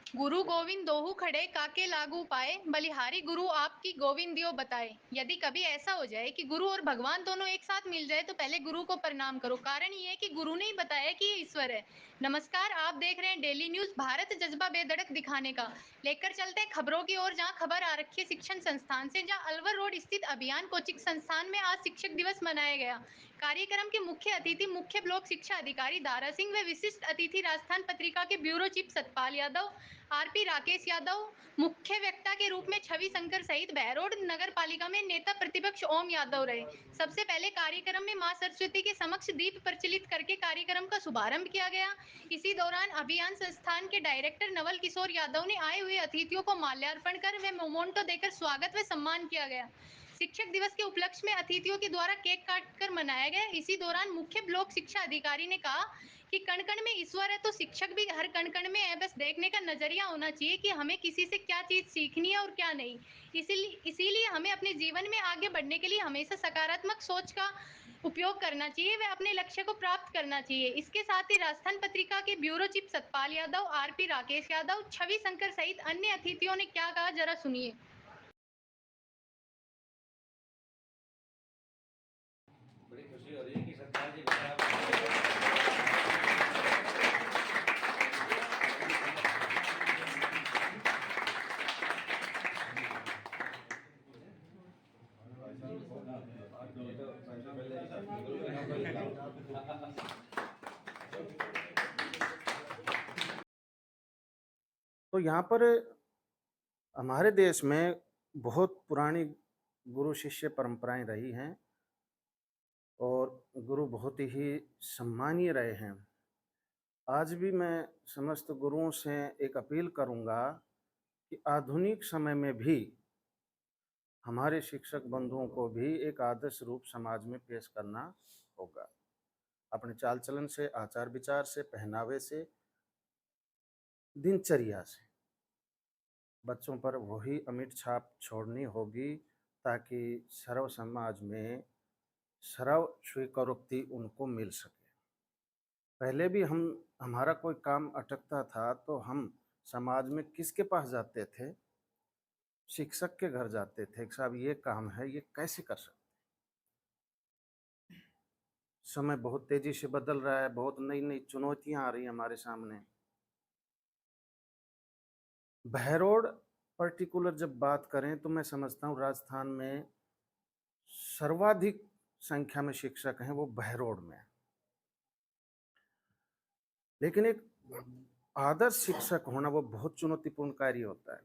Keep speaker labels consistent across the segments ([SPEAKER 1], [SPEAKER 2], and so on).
[SPEAKER 1] गुरु गोविंद दोहु खड़े काके लागू पाए, बलिहारी गुरु आपकी गोविंदियो बताए। यदि कभी ऐसा हो जाए कि गुरु और भगवान दोनों एक साथ मिल जाए तो पहले गुरु को प्रणाम करो। कारण ये है कि गुरु ने ही बताया कि ये ईश्वर है। नमस्कार, आप देख रहे हैं डेली न्यूज भारत, जज्बा बेधड़क दिखाने का। लेकर चलते हैं खबरों की ओर, जहां खबर आ रखी है शिक्षण संस्थान से, जहां अलवर रोड स्थित अभियान कोचिंग संस्थान में आज शिक्षक दिवस मनाया गया। कार्यक्रम के मुख्य अतिथि मुख्य ब्लॉक शिक्षा अधिकारी दारा सिंह व विशिष्ट अतिथि राजस्थान पत्रिका के bureau chief Satpal Yadav, RP Rakesh Yadav, मुख्य वक्ता के रूप में छवि शंकर सहित बहरोड नगर पालिका में नेता प्रतिपक्ष ओम यादव रहे। सबसे पहले कार्यक्रम में मां सरस्वती के समक्ष दीप प्रज्वलित करके कार्यक्रम का शुभारंभ किया गया। इसी दौरान अभियान संस्थान के डायरेक्टर नवल किशोर यादव ने आए हुए अतिथियों को माल्यार्पण कर व मोमेंटो देकर स्वागत व सम्मान किया गया। शिक्षक दिवस के उपलक्ष्य में अतिथियों के द्वारा केक काटकर मनाया गया। इसी दौरान मुख्य ब्लॉक शिक्षा अधिकारी ने कहा कि कण कण में ईश्वर है तो शिक्षक भी हर कण कण में है। बस देखने का नजरिया होना चाहिए कि हमें किसी से क्या चीज सीखनी है और क्या नहीं। इसीलिए हमें अपने जीवन में आगे बढ़ने के लिए हमेशा सकारात्मक सोच का उपयोग करना चाहिए व अपने लक्ष्य को प्राप्त करना चाहिए। इसके साथ ही राजस्थान पत्रिका के bureau chief Satpal Yadav, RP Rakesh Yadav, Chhavi Shankar सहित अन्य अतिथियों ने क्या कहा, जरा सुनिए।
[SPEAKER 2] बड़ी खुशी हो रही है कि सतपाल जी आप
[SPEAKER 3] तो यहाँ पर हमारे देश में बहुत पुरानी गुरु शिष्य परंपराएं रही हैं और गुरु बहुत ही सम्मानीय रहे हैं। आज भी मैं समस्त गुरुओं से एक अपील करूंगा कि आधुनिक समय में भी हमारे शिक्षक बंधुओं को भी एक आदर्श रूप समाज में पेश करना होगा। अपने चाल चलन से, आचार विचार से, पहनावे से, दिनचर्या से बच्चों पर वही अमिट छाप छोड़नी होगी ताकि सर्व समाज में सर्व स्वीकारोक्ति उनको मिल सके। पहले भी हमारा कोई काम अटकता था तो हम समाज में किसके पास जाते थे? शिक्षक के घर जाते थे कि साहब ये काम है, ये कैसे कर सकते। समय बहुत तेजी से बदल रहा है, बहुत नई नई चुनौतियां आ रही हैं हमारे सामने। बहरोड पर्टिकुलर जब बात करें तो मैं समझता हूँ राजस्थान में सर्वाधिक संख्या में शिक्षक हैं वो बहरोड में। लेकिन एक आदर्श शिक्षक होना वो बहुत चुनौतीपूर्ण कार्य होता है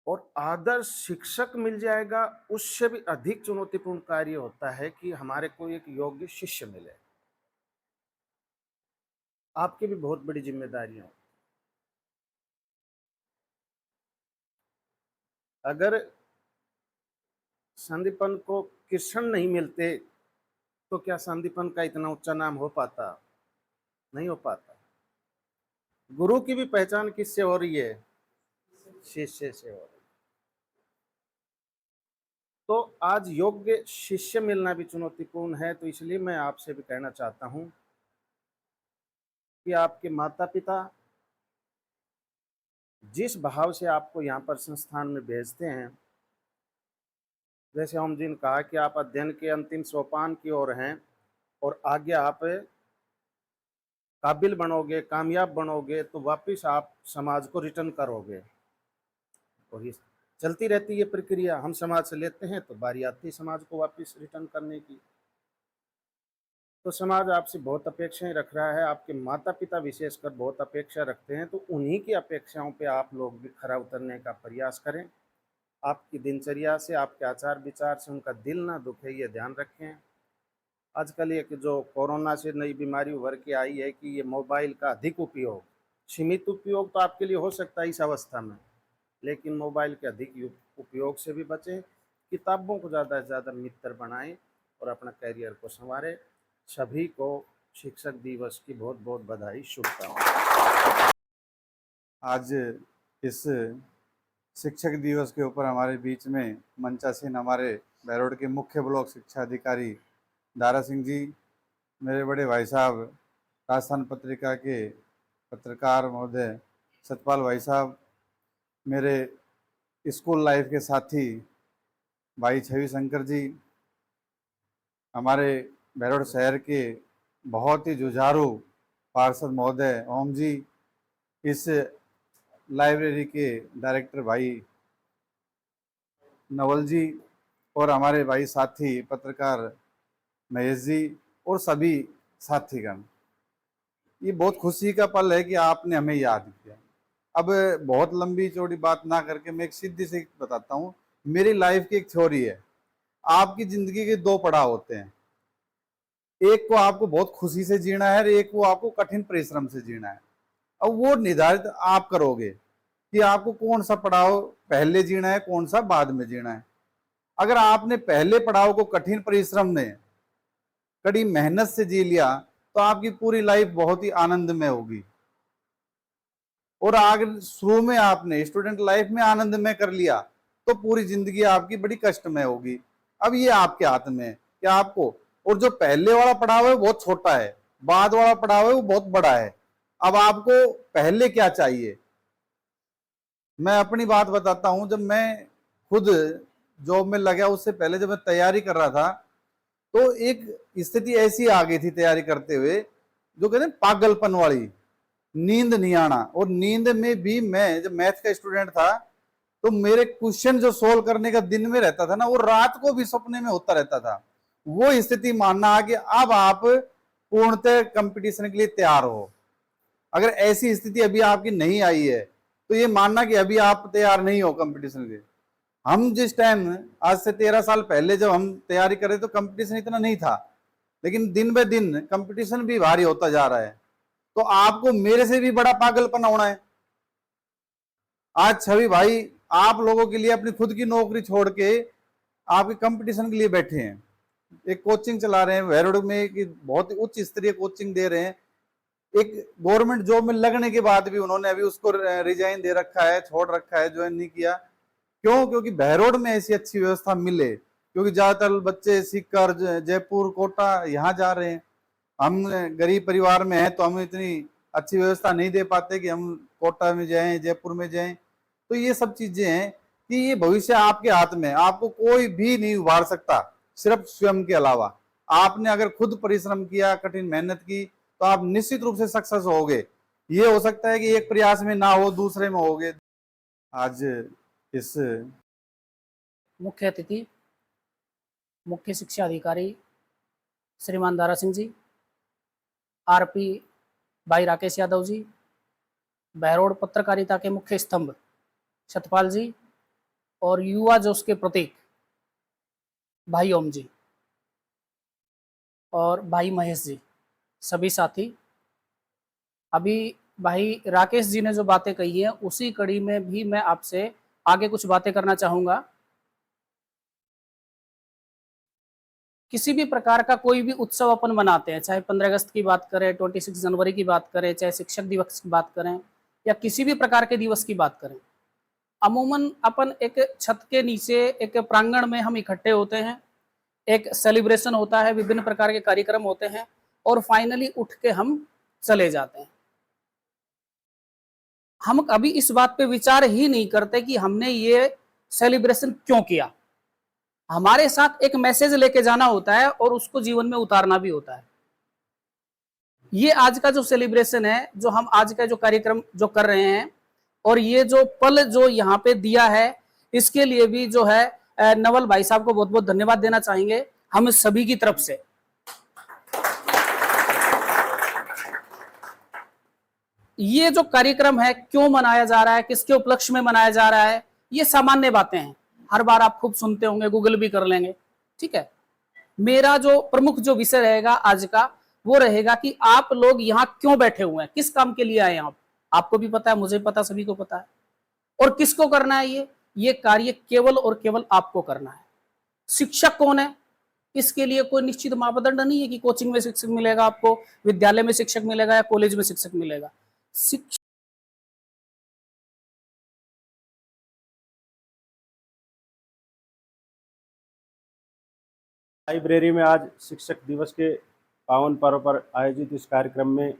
[SPEAKER 3] और आदर्श शिक्षक मिल जाएगा उससे भी अधिक चुनौतीपूर्ण कार्य होता है कि हमारे को एक योग्य शिष्य मिले। आपकी भी बहुत बड़ी जिम्मेदारियां। अगर संदीपन को कृष्ण नहीं मिलते तो क्या संदीपन का इतना ऊंचा नाम हो पाता? नहीं हो पाता। गुरु की भी पहचान किससे हो रही है? शिष्य से हो रही है। तो आज योग्य शिष्य मिलना भी चुनौतीपूर्ण है। तो इसलिए मैं आपसे भी कहना चाहता हूं कि आपके माता पिता जिस भाव से आपको यहाँ पर संस्थान में भेजते हैं, जैसे हम जिन कहा कि आप अध्ययन के अंतिम सोपान की ओर हैं और आगे आप काबिल बनोगे, कामयाब बनोगे तो वापस आप समाज को रिटर्न करोगे। और ये चलती रहती है प्रक्रिया। हम समाज से लेते हैं तो बारी आती है समाज को वापस रिटर्न करने की। तो समाज आपसे बहुत अपेक्षाएं रख रहा है, आपके माता पिता विशेषकर बहुत अपेक्षा रखते हैं। तो उन्हीं की अपेक्षाओं पे आप लोग भी खरा उतरने का प्रयास करें। आपकी दिनचर्या से, आपके आचार विचार से उनका दिल ना दुखे, ये ध्यान रखें। आजकल एक जो कोरोना से नई बीमारी उभर के आई है कि ये मोबाइल का अधिक उपयोग, सीमित उपयोग तो आपके लिए हो सकता है इस अवस्था में, लेकिन मोबाइल के अधिक उपयोग से भी बचें। किताबों को ज़्यादा से ज़्यादा मित्र बनाएं और अपना करियर को संवारें। सभी को शिक्षक दिवस की बहुत बहुत बधाई, शुभकामनाएं।
[SPEAKER 4] आज इस शिक्षक दिवस के ऊपर हमारे बीच में मंचासीन हमारे बहरोड के मुख्य ब्लॉक शिक्षा अधिकारी दारा सिंह जी, मेरे बड़े भाई साहब राजस्थान पत्रिका के पत्रकार महोदय सतपाल भाई साहब, मेरे स्कूल लाइफ के साथी भाई छवि शंकर जी, हमारे बेरोड शहर के बहुत ही जुझारू पार्षद महोदय ओम जी, इस लाइब्रेरी के डायरेक्टर भाई नवल जी, और हमारे भाई साथी पत्रकार महेश जी, और सभी साथीगण। ये बहुत खुशी का पल है कि आपने हमें याद किया। अब बहुत लंबी चौड़ी बात ना करके मैं एक सीधी सी बताता हूँ। मेरी लाइफ की एक थ्योरी है, आपकी जिंदगी के दो पड़ाव होते हैं, एक को आपको बहुत खुशी से जीना है और एक को आपको कठिन परिश्रम से जीना है। अब वो निर्धारित आप करोगे कि आपको कौन सा पड़ाव पहले जीना है, कौन सा बाद में जीना है। अगर आपने पहले पड़ाव को कठिन परिश्रम में, कड़ी मेहनत से जी लिया तो आपकी पूरी लाइफ बहुत ही आनंदमय होगी। और अगर शुरू में आपने स्टूडेंट लाइफ में आनंदमय कर लिया तो पूरी जिंदगी आपकी बड़ी कष्टमय होगी। अब ये आपके हाथ में है कि आपको, और जो पहले वाला पड़ाव है वो बहुत छोटा है, बाद वाला पड़ाव है वो बहुत बड़ा है। अब आपको पहले क्या चाहिए, मैं अपनी बात बताता हूं। जब मैं खुद जॉब में लगा, उससे पहले जब मैं तैयारी कर रहा था तो एक स्थिति ऐसी आ गई थी तैयारी करते हुए, जो कहते हैं पागलपन वाली, नींद नहीं आना। और नींद में भी मैं जब मैथ का स्टूडेंट था तो मेरे क्वेश्चन जो सोल्व करने का दिन में रहता था ना, वो रात को भी सपने में होता रहता था। वो स्थिति मानना कि अब आप पूर्णतः कंपटीशन के लिए तैयार हो। अगर ऐसी स्थिति अभी आपकी नहीं आई है तो ये मानना कि अभी आप तैयार नहीं हो कंपटीशन के। हम जिस टाइम, आज से 13 साल पहले जब हम तैयारी कर रहे तो कंपटीशन इतना नहीं था, लेकिन दिन ब दिन कंपटीशन भी भारी होता जा रहा है। तो आपको मेरे से भी बड़ा पागलपन होना है। आज छवि भाई आप लोगों के लिए अपनी खुद की नौकरी छोड़ के आपके कंपटीशन के लिए बैठे हैं, एक कोचिंग चला रहे हैं वेरोड में, कि बहुत ही उच्च स्तरीय कोचिंग दे रहे हैं। एक गवर्नमेंट जॉब में लगने के बाद भी उन्होंने अभी उसको रिजाइन दे रखा है, छोड़ रखा है, ज्वाइन नहीं किया। क्यों? क्योंकि बहरोड में ऐसी अच्छी व्यवस्था मिले, क्योंकि ज्यादातर बच्चे सीकर, जयपुर, कोटा यहाँ जा रहे हैं। हम गरीब परिवार में हैं तो हम इतनी अच्छी व्यवस्था नहीं दे पाते कि हम कोटा में जाएं, जयपुर में जाएं। तो ये सब चीजें हैं कि ये भविष्य आपके हाथ में, आपको कोई भी नहीं उभार सकता सिर्फ स्वयं के अलावा। आपने अगर खुद परिश्रम किया, कठिन मेहनत की, तो आप निश्चित रूप से सक्सेस होगे। ये हो सकता है कि एक प्रयास में ना हो, दूसरे में होगे। आज इस
[SPEAKER 5] मुख्य अतिथि मुख्य शिक्षा अधिकारी श्रीमान दारा सिंह जी, आरपी भाई राकेश यादव जी, बहरोड पत्रकारिता के मुख्य स्तंभ सतपाल जी, और युवा जोश के प्रतीक भाई ओम जी और भाई महेश जी, सभी साथी। अभी भाई राकेश जी ने जो बातें कही है उसी कड़ी में भी मैं आपसे आगे कुछ बातें करना चाहूँगा। किसी भी प्रकार का कोई भी उत्सव अपन मनाते हैं, चाहे 15 अगस्त की बात करें, 26 जनवरी की बात करें, चाहे शिक्षक दिवस की बात करें, या किसी भी प्रकार के दिवस की बात करें, अमूमन अपन एक छत के नीचे एक प्रांगण में हम इकट्ठे होते हैं, एक सेलिब्रेशन होता है, विभिन्न प्रकार के कार्यक्रम होते हैं, और फाइनली उठ के हम चले जाते हैं। हम कभी इस बात पे विचार ही नहीं करते कि हमने ये सेलिब्रेशन क्यों किया। हमारे साथ एक मैसेज लेके जाना होता है और उसको जीवन में उतारना भी होता है। ये आज का जो सेलिब्रेशन है, जो हम आज का जो कार्यक्रम जो कर रहे हैं, और ये जो पल जो यहाँ पे दिया है, इसके लिए भी जो है नवल भाई साहब को बहुत बहुत धन्यवाद देना चाहेंगे हम सभी की तरफ से। ये जो कार्यक्रम है क्यों मनाया जा रहा है, किसके उपलक्ष्य में मनाया जा रहा है, ये सामान्य बातें हैं, हर बार आप खूब सुनते होंगे, गूगल भी कर लेंगे, ठीक है। मेरा जो प्रमुख जो विषय रहेगा आज का, वो रहेगा कि आप लोग यहाँ क्यों बैठे हुए हैं, किस काम के लिए आए हैं आप। आपको भी पता है, मुझे पता, सभी को पता है। और किसको करना है ये कार्य केवल और केवल आपको करना है। शिक्षक कौन है, इसके लिए कोई निश्चित मापदंड नहीं है कि कोचिंग में शिक्षक मिलेगा आपको, विद्यालय में शिक्षक मिलेगा या कॉलेज में शिक्षक मिलेगा।
[SPEAKER 6] लाइब्रेरी में आज शिक्षक दिवस के पावन पर्व पर आयोजित इस कार्यक्रम में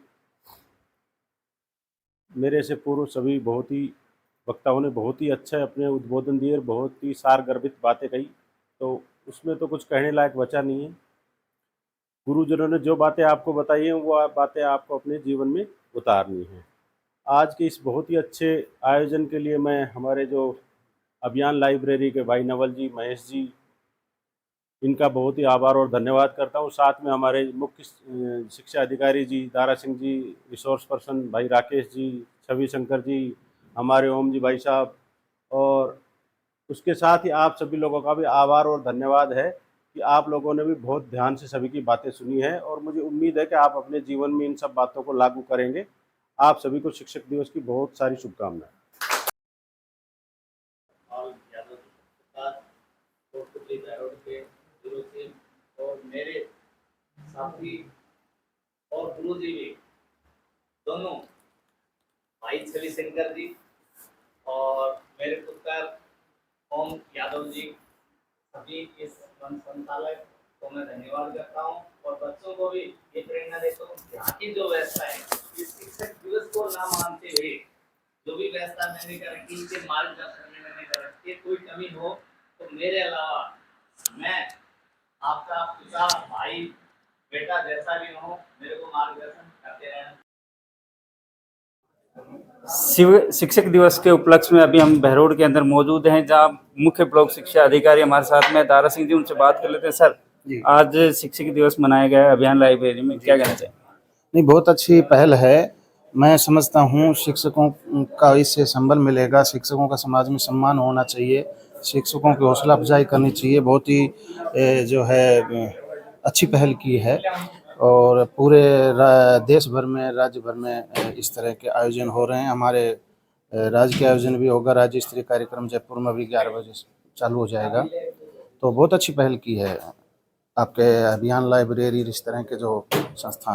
[SPEAKER 6] मेरे से पूर्व सभी बहुत ही वक्ताओं ने बहुत ही अच्छे अपने उद्बोधन दिए और बहुत ही सारगर्भित बातें कही, तो उसमें तो कुछ कहने लायक बचा नहीं है। गुरुजनों ने जो बातें आपको बताई हैं वो बातें आपको अपने जीवन में उतारनी है। आज के इस बहुत ही अच्छे आयोजन के लिए मैं हमारे जो अभियान लाइब्रेरी के भाई नवल जी, महेश जी, इनका बहुत ही आभार और धन्यवाद करता हूँ। साथ में हमारे मुख्य शिक्षा अधिकारी जी दारा सिंह जी, रिसोर्स पर्सन भाई राकेश जी, छवि शंकर जी, हमारे ओम जी भाई साहब, और उसके साथ ही आप सभी लोगों का भी आभार और धन्यवाद है कि आप लोगों ने भी बहुत ध्यान से सभी की बातें सुनी है और मुझे उम्मीद है कि आप अपने जीवन में इन सब बातों को लागू करेंगे। आप सभी को शिक्षक दिवस की बहुत सारी शुभकामनाएं।
[SPEAKER 2] और यादव सरकार और कुछ बैरोड के गुरु जी और मेरे साथी और गुरु जी भी दोनों भाई छवि शंकर जी और मेरे पुत्र ओम यादव जी, सभी इस संचालक को मैं धन्यवाद करता हूँ और बच्चों को भी ये प्रेरणा देता हूँ। यहाँ की जो व्यवस्था है, इस शिक्षक दिवस को ना मानते हुए जो भी व्यवस्था मैंने कर रखी, इनके मार्गदर्शन में मैंने कर रखी है, कोई कमी हो तो मेरे अलावा मैं आपका पिता, भाई, बेटा जैसा भी हो, मेरे को मार्गदर्शन करते रहना।
[SPEAKER 7] शिक्षक दिवस के उपलक्ष्य में अभी हम बहरोड के अंदर मौजूद हैं, जहां मुख्य ब्लॉक शिक्षा अधिकारी हमारे साथ में दारा सिंह जी, उनसे बात कर लेते हैं। सर, आज शिक्षक दिवस मनाया गया है अभियान लाइब्रेरी में, क्या कहना चाहिए?
[SPEAKER 3] नहीं, बहुत अच्छी पहल है। मैं समझता हूँ शिक्षकों का इससे संबल मिलेगा, शिक्षकों का समाज में सम्मान होना चाहिए, शिक्षकों की हौसला अफजाई करनी चाहिए। बहुत ही जो है अच्छी पहल की है और पूरे देश भर में, राज्य भर में इस तरह के आयोजन हो रहे हैं। हमारे राज्य के आयोजन भी होगा, राज्य स्तरीय कार्यक्रम जयपुर में भी 11 बजे चालू हो जाएगा। तो बहुत अच्छी पहल की है आपके अभियान लाइब्रेरी, इस तरह के जो संस्थान